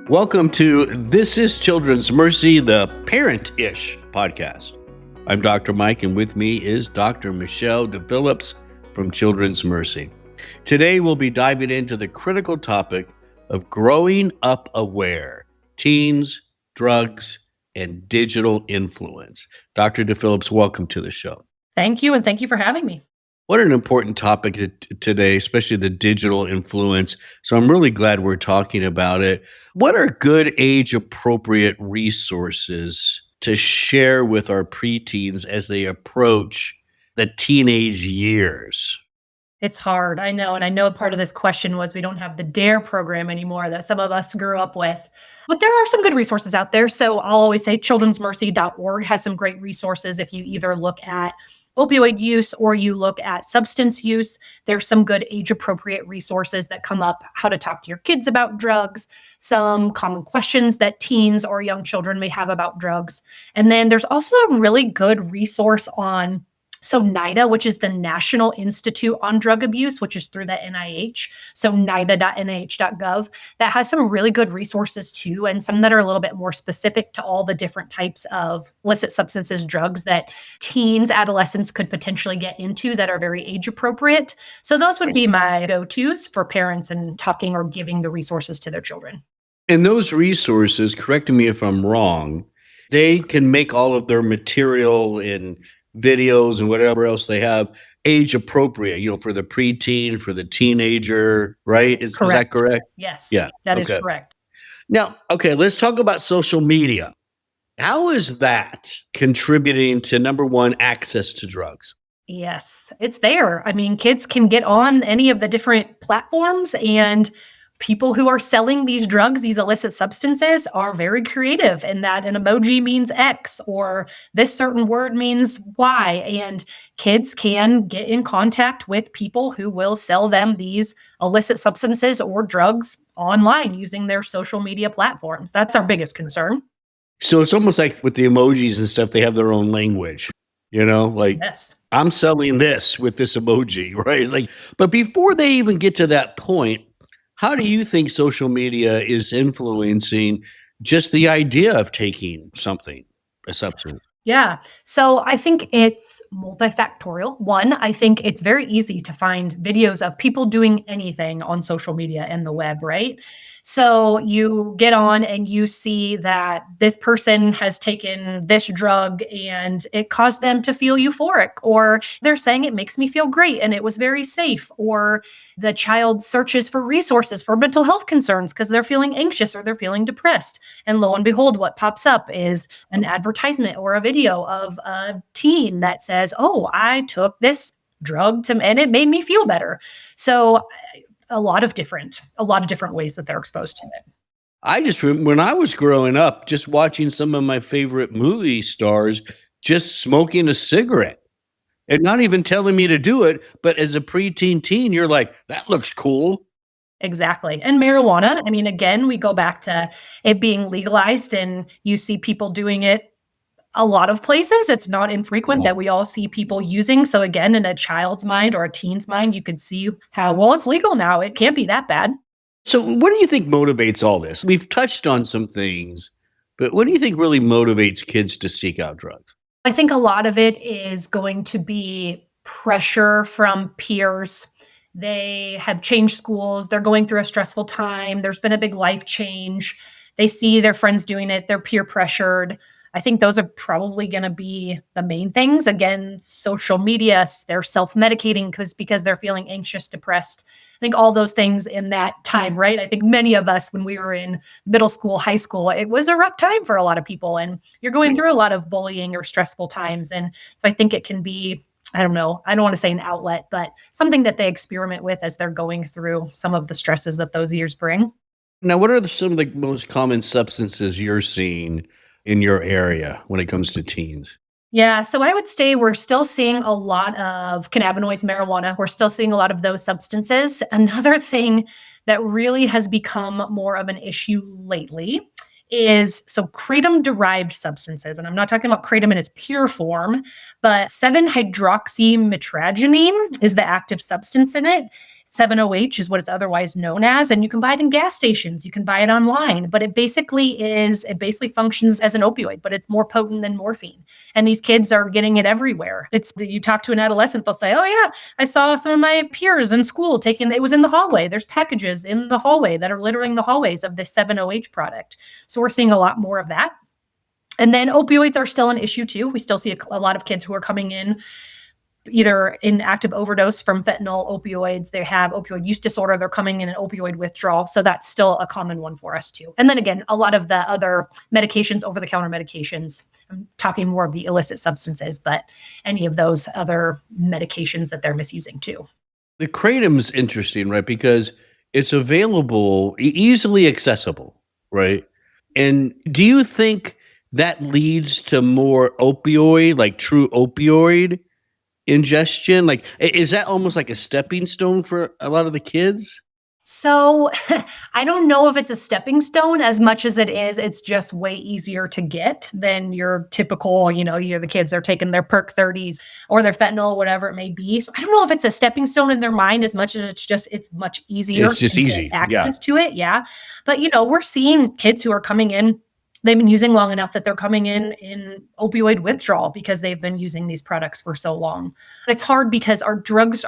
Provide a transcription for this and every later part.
Welcome to This is Children's Mercy, the parent-ish podcast. I'm Dr. Mike, and with me is Dr. Michelle DePhillips from Children's Mercy. Today, we'll be diving into the critical topic of growing up aware, teens, drugs, and digital influence. Dr. DePhillips, welcome to the show. Thank you, and thank you for having me. What an important topic today, especially the digital influence. So I'm really glad we're talking about it. What are good age-appropriate resources to share with our preteens as they approach the teenage years? It's hard, I know, and I know part of this question was we don't have the DARE program anymore that some of us grew up with. But there are some good resources out there. So I'll always say childrensmercy.org has some great resources if you either look at opioid use or you look at substance use. There's some good age-appropriate resources that come up, how to talk to your kids about drugs, some common questions that teens or young children may have about drugs. And then there's also a really good resource on NIDA, which is the National Institute on Drug Abuse, which is through the NIH. So nida.nih.gov, that has some really good resources too, and some that are a little bit more specific to all the different types of illicit substances, drugs that teens, adolescents could potentially get into that are very age appropriate. So those would be my go-tos for parents and talking or giving the resources to their children. And those resources, correct me if I'm wrong, they can make all of their material in videos and whatever else they have age appropriate, for the preteen, for the teenager, right? Is that correct? Yes. Yeah. That is correct. Now, let's talk about social media. How is that contributing to, number one, access to drugs? Yes, it's there. I mean, kids can get on any of the different platforms, and people who are selling these drugs, these illicit substances, are very creative in that an emoji means X or this certain word means Y. And kids can get in contact with people who will sell them these illicit substances or drugs online using their social media platforms. That's our biggest concern. So it's almost like with the emojis and stuff, they have their own language, Yes. I'm selling this with this emoji, right? But before they even get to that point, how do you think social media is influencing just the idea of taking something, a substance? Yeah. So I think it's multifactorial. One, I think it's very easy to find videos of people doing anything on social media and the web, right? So you get on and you see that this person has taken this drug and it caused them to feel euphoric, or they're saying it makes me feel great and it was very safe, or the child searches for resources for mental health concerns because they're feeling anxious or they're feeling depressed. And lo and behold, what pops up is an advertisement or a video of a teen that says, "Oh, I took this drug and it made me feel better." So a lot of different ways that they're exposed to it. I just remember when I was growing up, just watching some of my favorite movie stars just smoking a cigarette and not even telling me to do it. But as a preteen teen, you're like, that looks cool. Exactly. And marijuana, I mean, again, we go back to it being legalized and you see people doing it a lot of places. It's not infrequent that we all see people using. So again, in a child's mind or a teen's mind, you could see how, well, it's legal now. It can't be that bad. So what do you think motivates all this? We've touched on some things, but what do you think really motivates kids to seek out drugs? I think a lot of it is going to be pressure from peers. They have changed schools. They're going through a stressful time. There's been a big life change. They see their friends doing it. They're peer pressured. I think those are probably going to be the main things. Again, social media, they're self-medicating because they're feeling anxious, depressed. I think all those things in that time, right? I think many of us, when we were in middle school, high school, it was a rough time for a lot of people. And you're going through a lot of bullying or stressful times. And so I think it can be, I don't know, I don't want to say an outlet, but something that they experiment with as they're going through some of the stresses that those years bring. Now, what are some of the most common substances you're seeing in your area when it comes to teens? Yeah, so I would say we're still seeing a lot of cannabinoids, marijuana. We're still seeing a lot of those substances. Another thing that really has become more of an issue lately is kratom-derived substances. And I'm not talking about kratom in its pure form, but 7-hydroxymetragynine is the active substance in it. 7-OH is what it's otherwise known as, and you can buy it in gas stations. You can buy it online, but it basically functions as an opioid, but it's more potent than morphine. And these kids are getting it everywhere. You talk to an adolescent, they'll say, "Oh yeah, I saw some of my peers in school taking it was in the hallway. There's packages in the hallway that are littering the hallways of this 7-OH product." So we're seeing a lot more of that. And then opioids are still an issue too. We still see a lot of kids who are coming in either in active overdose from fentanyl, opioids. They have opioid use disorder. They're coming in an opioid withdrawal. So that's still a common one for us too. And then again, a lot of the other medications, over-the-counter medications, I'm talking more of the illicit substances, but any of those other medications that they're misusing too. The kratom's interesting, right? Because it's available, easily accessible, right? And do you think that leads to more opioid, like true opioid ingestion? Like, is that almost like a stepping stone for a lot of the kids? So I don't know if it's a stepping stone as much as it's just way easier to get than your typical, you're the kids, they're taking their perk 30s or their fentanyl, whatever it may be. So I don't know if it's a stepping stone in their mind as much as it's much easier. It's just to easy. get access to it. Yeah. But, we're seeing kids who are coming in. They've been using long enough that they're coming in opioid withdrawal because they've been using these products for so long. It's hard because our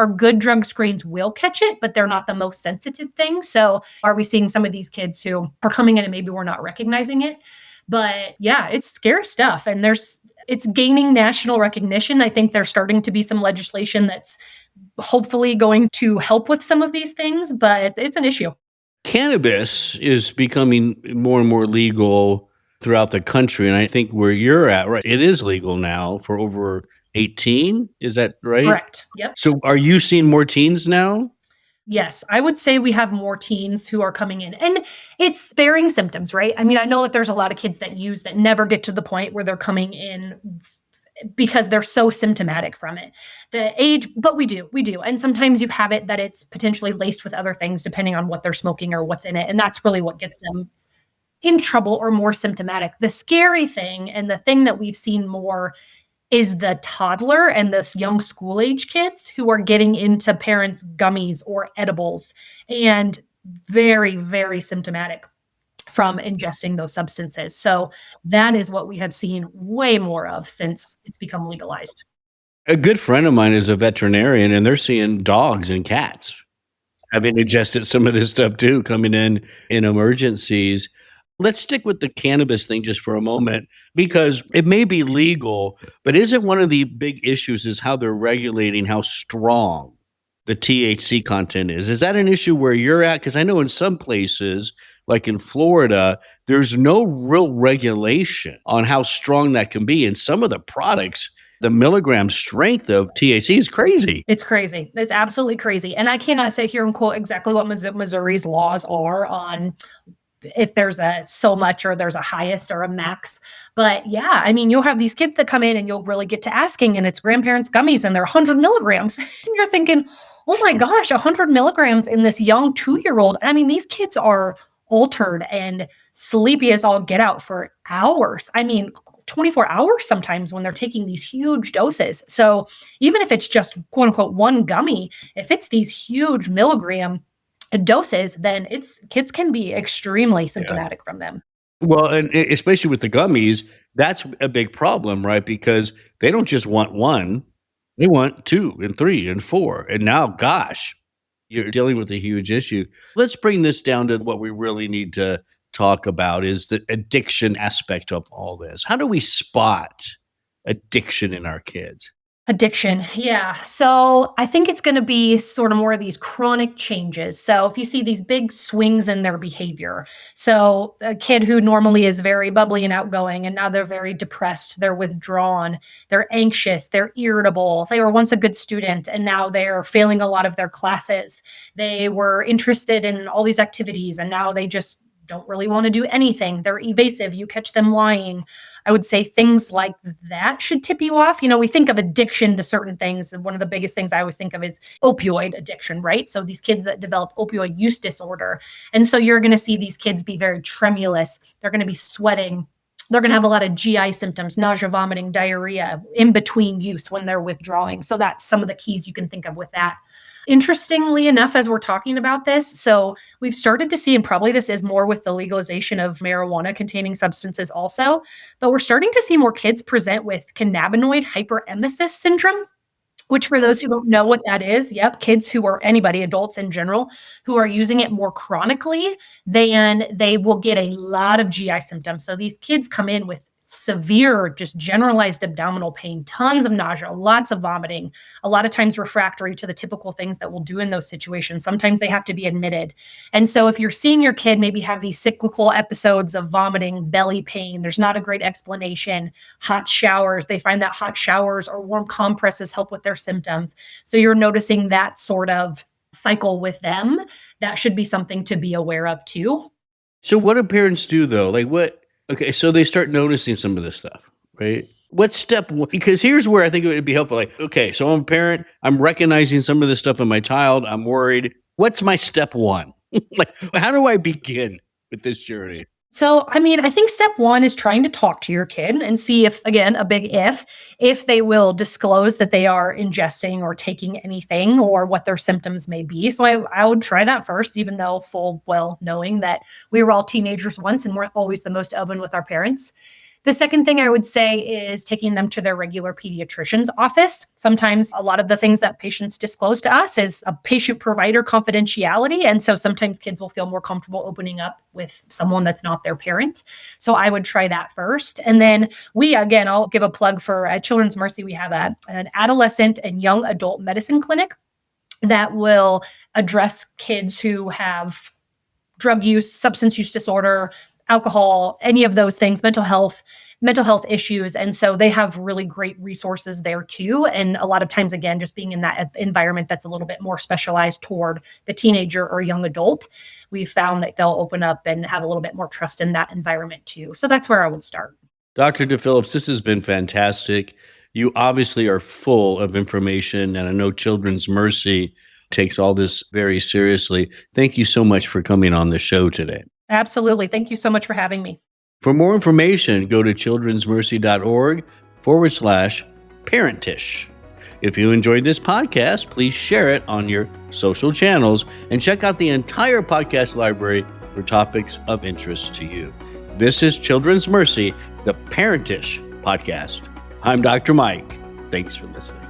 good drug screens will catch it, but they're not the most sensitive thing. So are we seeing some of these kids who are coming in and maybe we're not recognizing it? But yeah, it's scary stuff. And it's gaining national recognition. I think there's starting to be some legislation that's hopefully going to help with some of these things, but it's an issue. Cannabis is becoming more and more legal throughout the country. And I think where you're at, right, it is legal now for over 18. Is that right? Correct. Yep. So are you seeing more teens now? Yes, I would say we have more teens who are coming in, and it's varying symptoms, right? I mean, I know that there's a lot of kids that never get to the point where they're coming in because they're so symptomatic from it. The age, but we do. And sometimes you have it that it's potentially laced with other things depending on what they're smoking or what's in it. And that's really what gets them in trouble or more symptomatic. The scary thing and the thing that we've seen more is the toddler and this young school age kids who are getting into parents' gummies or edibles and very, very symptomatic from ingesting those substances. So that is what we have seen way more of since it's become legalized. A good friend of mine is a veterinarian, and they're seeing dogs and cats having ingested some of this stuff too, coming in emergencies. Let's stick with the cannabis thing just for a moment, because it may be legal, but isn't one of the big issues is how they're regulating how strong the THC content is? Is that an issue where you're at? Because I know in some places, like in Florida, there's no real regulation on how strong that can be. And some of the products, the milligram strength of THC is crazy. It's crazy. It's absolutely crazy. And I cannot sit here and quote exactly what Missouri's laws are on if there's a so much or there's a highest or a max. But yeah, I mean, you'll have these kids that come in and you'll really get to asking, and it's grandparents' gummies and they're 100 milligrams. And you're thinking, oh my gosh, 100 milligrams in this young 2-year-old. I mean, these kids are altered and sleepy as all get out for hours. I mean, 24 hours sometimes when they're taking these huge doses. So even if it's just quote unquote one gummy, if it's these huge milligram doses, then kids can be extremely symptomatic from them. Well, and especially with the gummies, that's a big problem, right? Because they don't just want one, they want 2 and 3 and 4. And now, gosh, you're dealing with a huge issue. Let's bring this down to what we really need to talk about is the addiction aspect of all this. How do we spot addiction in our kids? Addiction. Yeah. So I think it's going to be sort of more of these chronic changes. So if you see these big swings in their behavior, so a kid who normally is very bubbly and outgoing, and now they're very depressed, they're withdrawn, they're anxious, they're irritable. They were once a good student and now they're failing a lot of their classes. They were interested in all these activities and now they just don't really want to do anything. They're evasive. You catch them lying. I would say things like that should tip you off. We think of addiction to certain things. And one of the biggest things I always think of is opioid addiction, right? So these kids that develop opioid use disorder. And so you're going to see these kids be very tremulous. They're going to be sweating. They're going to have a lot of GI symptoms, nausea, vomiting, diarrhea in between use when they're withdrawing. So that's some of the keys you can think of with that. Interestingly enough, as we're talking about this, so we've started to see, and probably this is more with the legalization of marijuana containing substances also, but we're starting to see more kids present with cannabinoid hyperemesis syndrome, which for those who don't know what that is, yep, kids who are anybody, adults in general, who are using it more chronically, then they will get a lot of GI symptoms. So these kids come in with severe, just generalized abdominal pain, tons of nausea, lots of vomiting, a lot of times refractory to the typical things that we'll do in those situations. Sometimes they have to be admitted. And so if you're seeing your kid maybe have these cyclical episodes of vomiting, belly pain, there's not a great explanation, hot showers, they find that hot showers or warm compresses help with their symptoms. So you're noticing that sort of cycle with them. That should be something to be aware of too. So what do parents do though? Okay, so they start noticing some of this stuff, right? What's step one? Because here's where I think it would be helpful. Like, okay, so I'm a parent, I'm recognizing some of this stuff in my child, I'm worried. What's my step one? Like, how do I begin with this journey? So, I think step one is trying to talk to your kid and see if, again, a big if they will disclose that they are ingesting or taking anything or what their symptoms may be. So I would try that first, even though full well knowing that we were all teenagers once and weren't always the most open with our parents. The second thing I would say is taking them to their regular pediatrician's office. Sometimes a lot of the things that patients disclose to us is a patient-provider confidentiality. And so sometimes kids will feel more comfortable opening up with someone that's not their parent. So I would try that first. And then I'll give a plug for at Children's Mercy, we have an adolescent and young adult medicine clinic that will address kids who have drug use, substance use disorder, alcohol, any of those things, mental health issues. And so they have really great resources there too. And a lot of times, again, just being in that environment that's a little bit more specialized toward the teenager or young adult, we've found that they'll open up and have a little bit more trust in that environment too. So that's where I would start. Dr. DePhillips, this has been fantastic. You obviously are full of information, and I know Children's Mercy takes all this very seriously. Thank you so much for coming on the show today. Absolutely. Thank you so much for having me. For more information, go to childrensmercy.org/parentish. If you enjoyed this podcast, please share it on your social channels and check out the entire podcast library for topics of interest to you. This is Children's Mercy, the Parentish podcast. I'm Dr. Mike. Thanks for listening.